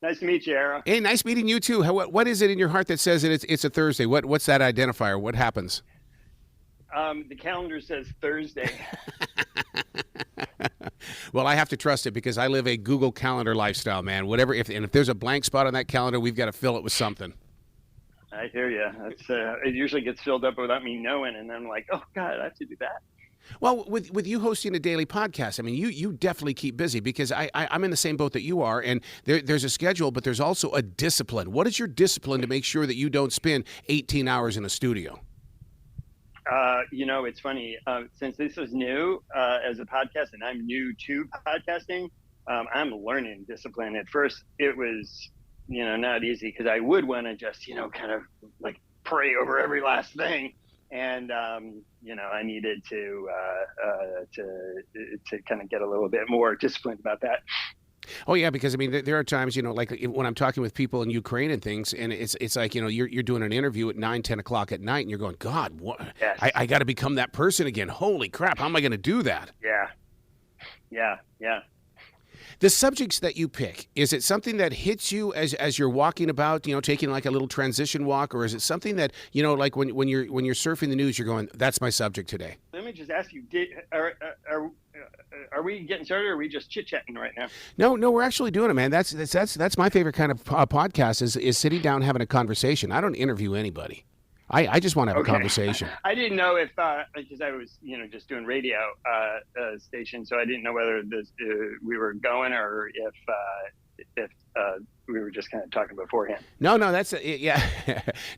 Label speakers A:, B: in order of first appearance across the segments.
A: Nice to meet you, Ara.
B: Hey, nice meeting you too. What is it in your heart that says that it's a Thursday? What's that identifier? What happens?
A: The calendar says Thursday.
B: Well, I have to trust it because I live a Google Calendar lifestyle, man. Whatever, if there's a blank spot on that calendar, we've got to fill it with something.
A: I hear you. It usually gets filled up without me knowing, and I'm like, oh God, I have to do that.
B: Well, with you hosting a daily podcast, I mean, you definitely keep busy because I'm in the same boat that you are, and there's a schedule, but there's also a discipline. What is your discipline to make sure that you don't spend 18 hours in a studio?
A: It's funny. Since this is new as a podcast, and I'm new to podcasting, I'm learning discipline. At first, it was, not easy because I would want to just, kind of like pray over every last thing. And, I needed to kind of get a little bit more disciplined about that.
B: Oh yeah, because I mean, there are times, like when I'm talking with people in Ukraine and things, and it's like, you're doing an interview at 9, 10 o'clock at night, and you're going, God, what?
A: Yes.
B: I got to become that person again. Holy crap! How am I going to do that?
A: Yeah.
B: The subjects that you pick, is it something that hits you as you're walking about, taking like a little transition walk, or is it something that, like when you're surfing the news, you're going, that's my subject today?
A: Let me just ask you, are we getting started, or are we just chit-chatting right now?
B: No, we're actually doing it, man. That's my favorite kind of podcast is sitting down having a conversation. I don't interview anybody. I just want to have a conversation.
A: I didn't know if because I was just doing radio station, so I didn't know whether we were going or if we were just kind of talking beforehand.
B: No, that's yeah.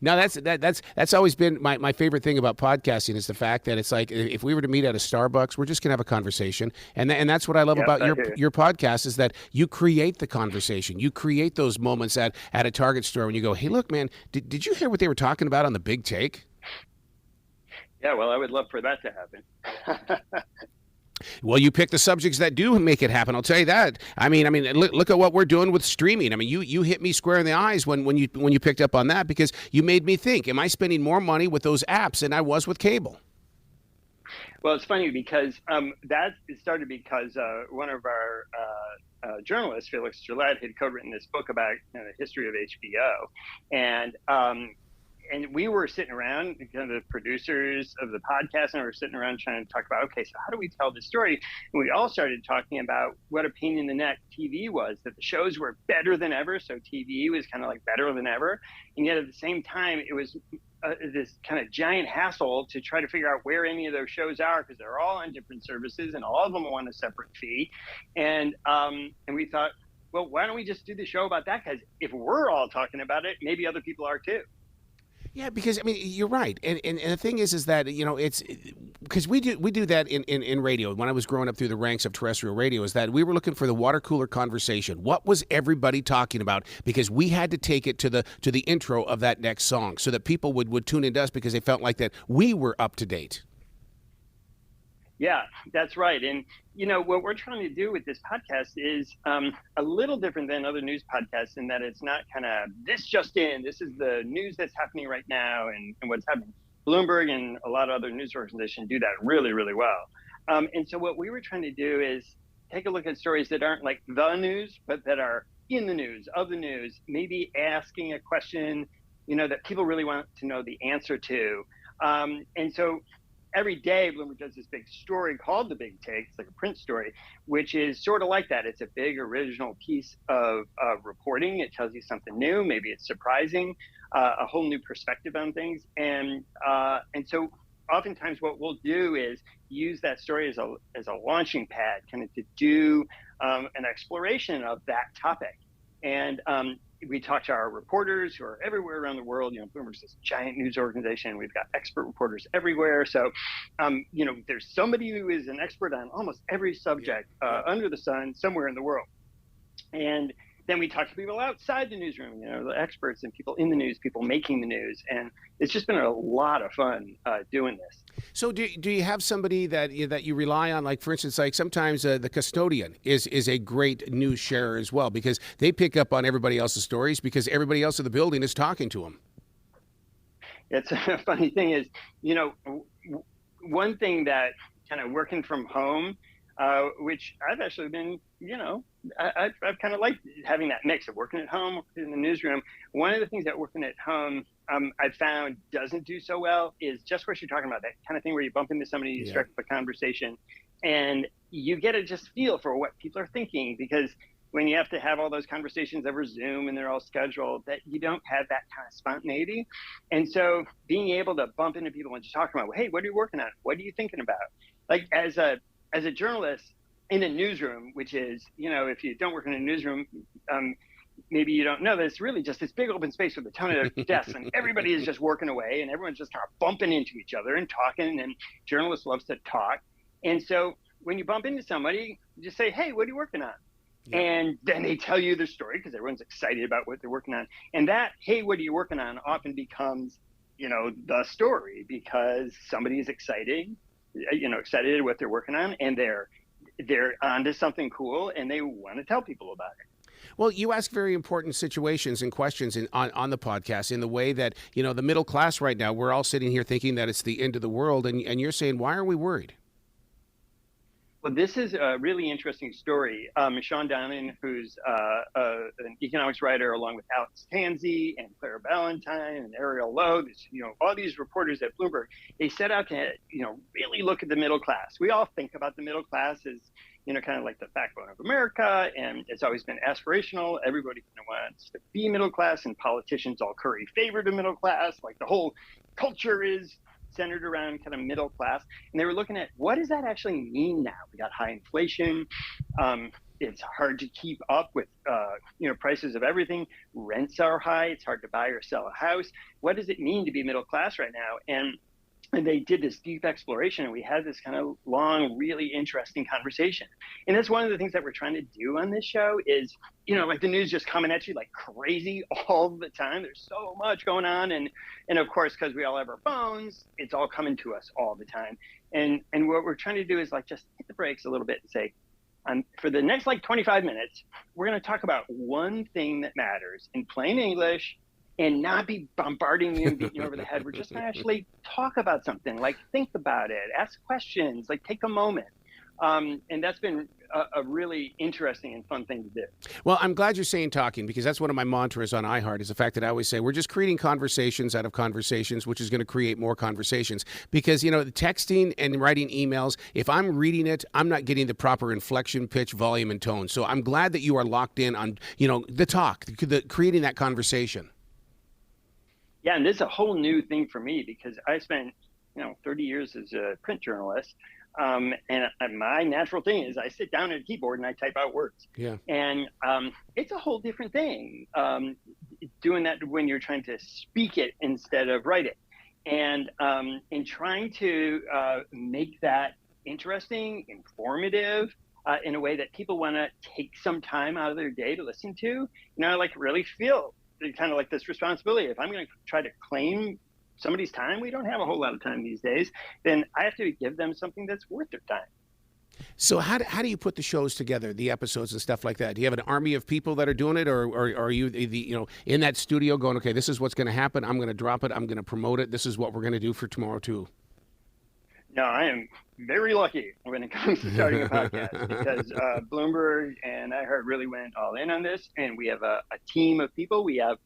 B: No, that's always been my favorite thing about podcasting is the fact that it's like if we were to meet at a Starbucks, we're just gonna have a conversation, and that's what I love about your podcast is that you create the conversation, you create those moments at a Target store when you go, hey, look, man, did you hear what they were talking about on the Big Take?
A: Yeah, well, I would love for that to happen.
B: Well, you pick the subjects that do make it happen. I'll tell you that. I mean, look at what we're doing with streaming. I mean, you hit me square in the eyes when you picked up on that because you made me think: am I spending more money with those apps than I was with cable?
A: Well, it's funny because that started because one of our journalists, Felix Gillette, had co-written this book about the history of HBO, and we were sitting around, kind of the producers of the podcast, and we were sitting around trying to talk about, okay, so how do we tell this story? And we all started talking about what a pain in the neck TV was, that the shows were better than ever. So TV was kind of like better than ever. And yet at the same time, it was this kind of giant hassle to try to figure out where any of those shows are, because they're all on different services and all of them want a separate fee. And we thought, well, why don't we just do the show about that? Because if we're all talking about it, maybe other people are too.
B: Yeah, because I mean you're right, and the thing is that it's because we do that in radio. When I was growing up through the ranks of terrestrial radio, is that we were looking for the water cooler conversation. What was everybody talking about? Because we had to take it to the intro of that next song, so that people would tune into us because they felt like that we were up to date.
A: Yeah, that's right. And, what we're trying to do with this podcast is a little different than other news podcasts in that it's not kind of this just in, this is the news that's happening right now and what's happening. Bloomberg and a lot of other news organizations do that really, really well. And so what we were trying to do is take a look at stories that aren't like the news, but that are in the news, of the news, maybe asking a question, that people really want to know the answer to. And so every day Bloomberg does this big story called The Big Take. It's like a print story, which is sort of like that. It's a big original piece of reporting. It tells you something new. Maybe it's surprising, a whole new perspective on things. And so oftentimes what we'll do is use that story as a launching pad, kind of to do an exploration of that topic. And we talk to our reporters who are everywhere around the world. Bloomberg's this giant news organization. We've got expert reporters everywhere. So, there's somebody who is an expert on almost every subject under the sun somewhere in the world. And then we talk to people outside the newsroom, the experts and people in the news, people making the news. And it's just been a lot of fun doing this.
B: So do you have somebody that you rely on? Like, for instance, like sometimes the custodian is a great news sharer as well, because they pick up on everybody else's stories because everybody else in the building is talking to them.
A: It's a funny thing is, one thing that kind of working from home which I've actually been, I've kind of liked having that mix of working at home, working in the newsroom. One of the things that working at home I've found doesn't do so well is just what you're talking about, that kind of thing where you bump into somebody, you strike up a conversation, and you get to just feel for what people are thinking, because when you have to have all those conversations over Zoom and they're all scheduled, that you don't have that kind of spontaneity. And so being able to bump into people and just talk about, hey, what are you working on? What are you thinking about? Like as a journalist in a newsroom, which is, if you don't work in a newsroom, maybe you don't know that it's really just this big open space with a ton of desks, and everybody is just working away, and everyone's just kind of bumping into each other and talking, and journalists loves to talk. And so when you bump into somebody, you just say, hey, what are you working on? Yeah. And then they tell you their story because everyone's excited about what they're working on. And that, hey, what are you working on, often becomes, the story, because somebody is excited what they're working on, and they're onto something cool, and they want to tell people about it.
B: Well, you ask very important situations and questions on the podcast in the way that, the middle class right now, we're all sitting here thinking that it's the end of the world, and you're saying, why are we worried?
A: Well, this is a really interesting story. Sean Donnan, who's an economics writer, along with Alex Tansey and Clara Ballantyne and Ariel Lowe, all these reporters at Bloomberg, they set out to, really look at the middle class. We all think about the middle class as, kind of like the backbone of America, and it's always been aspirational. Everybody kind of wants to be middle class, and politicians all curry favor to middle class. Like the whole culture is centered around kind of middle class. And they were looking at, what does that actually mean now? We got high inflation. It's hard to keep up with, prices of everything. Rents are high. It's hard to buy or sell a house. What does it mean to be middle class right now? And they did this deep exploration, and we had this kind of long, really interesting conversation. And that's one of the things that we're trying to do on this show is, like the news just coming at you like crazy all the time. There's so much going on. And of course, because we all have our phones, it's all coming to us all the time. And what we're trying to do is like just hit the brakes a little bit and say, for the next 25 minutes, we're going to talk about one thing that matters in plain English, and not be bombarding you and beating you over the head. We're just going to actually talk about something, like think about it, ask questions, like take a moment. And that's been a really interesting and fun thing to do.
B: Well, I'm glad you're saying talking, because that's one of my mantras on iHeart, is the fact that I always say we're just creating conversations out of conversations, which is going to create more conversations. Because, texting and writing emails, if I'm reading it, I'm not getting the proper inflection, pitch, volume, and tone. So I'm glad that you are locked in on, the talk, creating that conversation.
A: Yeah, and this is a whole new thing for me, because I spent, 30 years as a print journalist. And my natural thing is I sit down at a keyboard and I type out words.
B: Yeah.
A: And it's a whole different thing doing that when you're trying to speak it instead of write it. And trying to make that interesting, informative, in a way that people want to take some time out of their day to listen to, like really feel kind of like this responsibility. If I'm going to try to claim somebody's time, we don't have a whole lot of time these days, then I have to give them something that's worth their time.
B: So how do you put the shows together, the episodes and stuff like that? Do you have an army of people that are doing it, or are you in that studio going, okay, this is what's going to happen, I'm going to drop it, I'm going to promote it, this is what we're going to do for tomorrow too?
A: No, I am very lucky when it comes to starting a podcast, because Bloomberg and iHeart really went all in on this, and we have a team of people. We have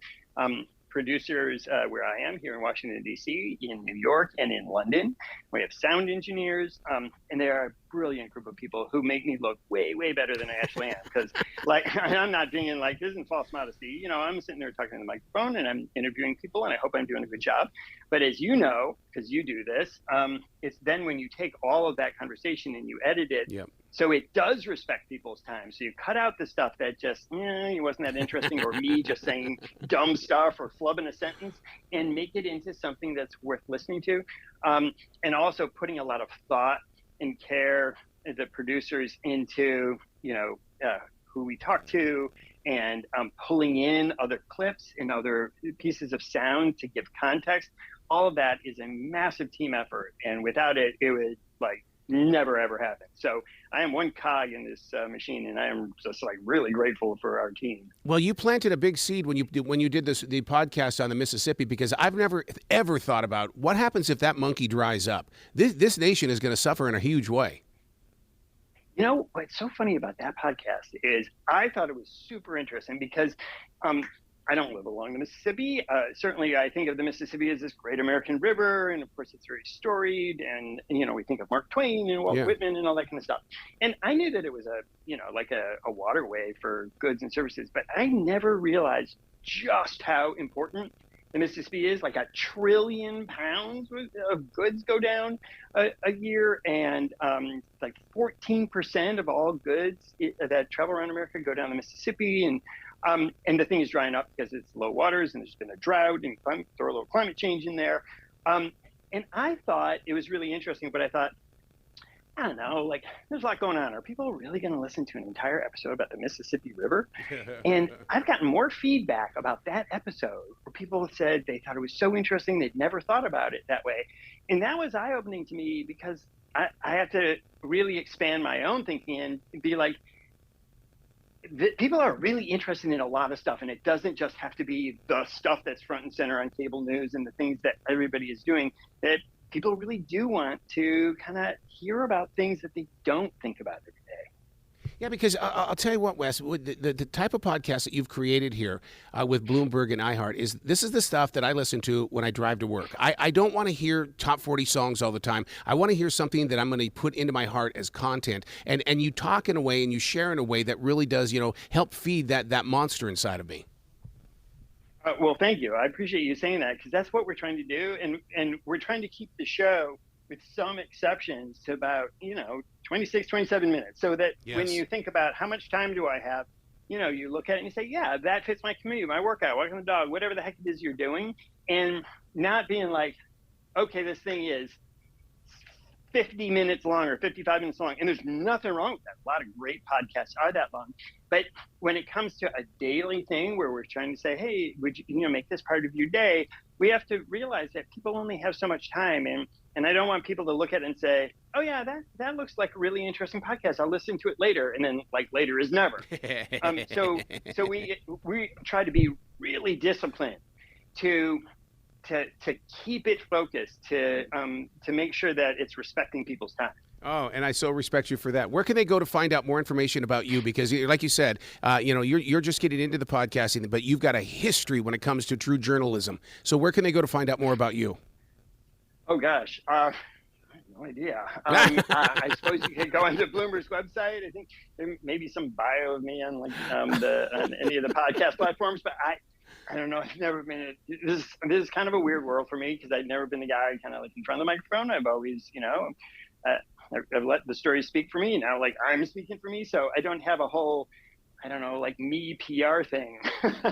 A: producers where I am here in Washington, D.C., in New York, and in London. We have sound engineers, and they are a brilliant group of people who make me look way, way better than I actually am. Because, I'm not being this isn't false modesty. I'm sitting there talking to the microphone, and I'm interviewing people, and I hope I'm doing a good job. But as you know, because you do this, it's then when you take all of that conversation and you edit it,
B: yep.
A: So it does respect people's time. So you cut out the stuff that just, it wasn't that interesting, or me just saying dumb stuff or flubbing a sentence, and make it into something that's worth listening to. And also putting a lot of thought and care, the producers, into, who we talk to, and pulling in other clips and other pieces of sound to give context. All of that is a massive team effort. And without it, it would never ever happen. So I am one cog in this machine, and I am just really grateful for our team.
B: Well, you planted a big seed when you did the podcast on the Mississippi, because I've never ever thought about what happens if that monkey dries up. This nation is going to suffer in a huge way.
A: What's so funny about that podcast is I thought it was super interesting because I don't live along the Mississippi. Certainly, I think of the Mississippi as this great American river, and of course, it's very storied. And we think of Mark Twain and Walt
B: Yeah.
A: Whitman and all that kind of stuff. And I knew that it was like a waterway for goods and services, but I never realized just how important the Mississippi is. Like 1 trillion pounds of goods go down a year, and like 14% of all goods that travel around America go down the Mississippi. And the thing is drying up because it's low waters and there's been a drought, and throw a little climate change in there. And I thought it was really interesting, but I thought, I don't know, like there's a lot going on. Are people really going to listen to an entire episode about the Mississippi River? And I've gotten more feedback about that episode where people said they thought it was so interesting, they'd never thought about it that way. And that was eye-opening to me because I had to really expand my own thinking and be like, people are really interested in a lot of stuff, and it doesn't just have to be the stuff that's front and center on cable news and the things that everybody is doing. That people really do want to kind of hear about things that they don't think about every day.
B: Yeah, because I'll tell you what, Wes, the type of podcast that you've created here with Bloomberg and iHeart this is the stuff that I listen to when I drive to work. I don't want to hear top 40 songs all the time. I want to hear something that I'm going to put into my heart as content. And you talk in a way and you share in a way that really does, help feed that monster inside of me.
A: Well, thank you. I appreciate you saying that, because that's what we're trying to do. And we're trying to keep the show, with some exceptions, to about, 26, 27 minutes. So that when you think about how much time do I have, you look at it and you say, yeah, that fits my commute, my workout, walking the dog, whatever the heck it is you're doing. And not being like, okay, this thing is 50 minutes long or 55 minutes long. And there's nothing wrong with that. A lot of great podcasts are that long. But when it comes to a daily thing where we're trying to say, hey, would you make this part of your day, we have to realize that people only have so much time. And I don't want people to look at it and say, oh, yeah, that looks like a really interesting podcast, I'll listen to it later. And then, like, later is never. So we try to be really disciplined to keep it focused, to make sure that it's respecting people's time.
B: Oh, and I so respect you for that. Where can they go to find out more information about you? Because, like you said, you're just getting into the podcasting, but you've got a history when it comes to true journalism. So where can they go to find out more about you?
A: Oh, gosh. I have no idea. I suppose you could go onto Bloomberg's website. I think there may be some bio of me on on any of the podcast platforms, but I don't know. I've never been. This is kind of a weird world for me, because I've never been the guy kind of like in front of the microphone. I've always, I've let the story speak for me. Now, like, I'm speaking for me, so I don't have a whole, I don't know, like me PR thing.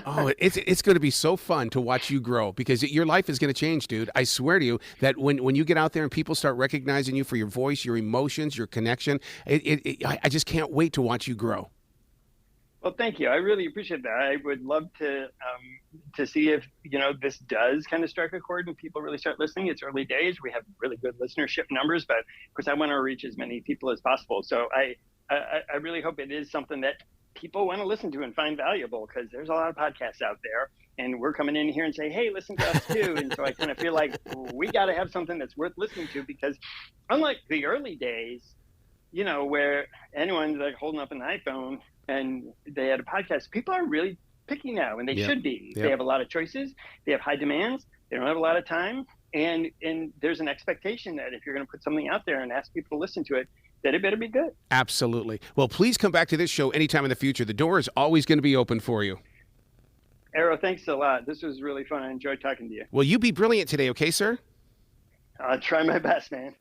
B: Oh, it's going to be so fun to watch you grow, because your life is going to change, dude. I swear to you that when you get out there and people start recognizing you for your voice, your emotions, your connection, I just can't wait to watch you grow.
A: Well, thank you. I really appreciate that. I would love to see if, this does kind of strike a chord and people really start listening. It's early days. We have really good listenership numbers, but of course I want to reach as many people as possible. So I really hope it is something that people want to listen to and find valuable, because there's a lot of podcasts out there, and we're coming in here and say, hey, listen to us too. And so I kind of feel like we got to have something that's worth listening to, because unlike the early days, where anyone's like holding up an iPhone and they had a podcast, people are really picky now, and they should be. They have a lot of choices. They have high demands. They don't have a lot of time. And there's an expectation that if you're going to put something out there and ask people to listen to it, that it better be good.
B: Absolutely. Well, please come back to this show anytime in the future. The door is always going to be open for you.
A: Arrow, thanks a lot. This was really fun. I enjoyed talking to you.
B: Well, you be brilliant today, okay, sir?
A: I'll try my best, man.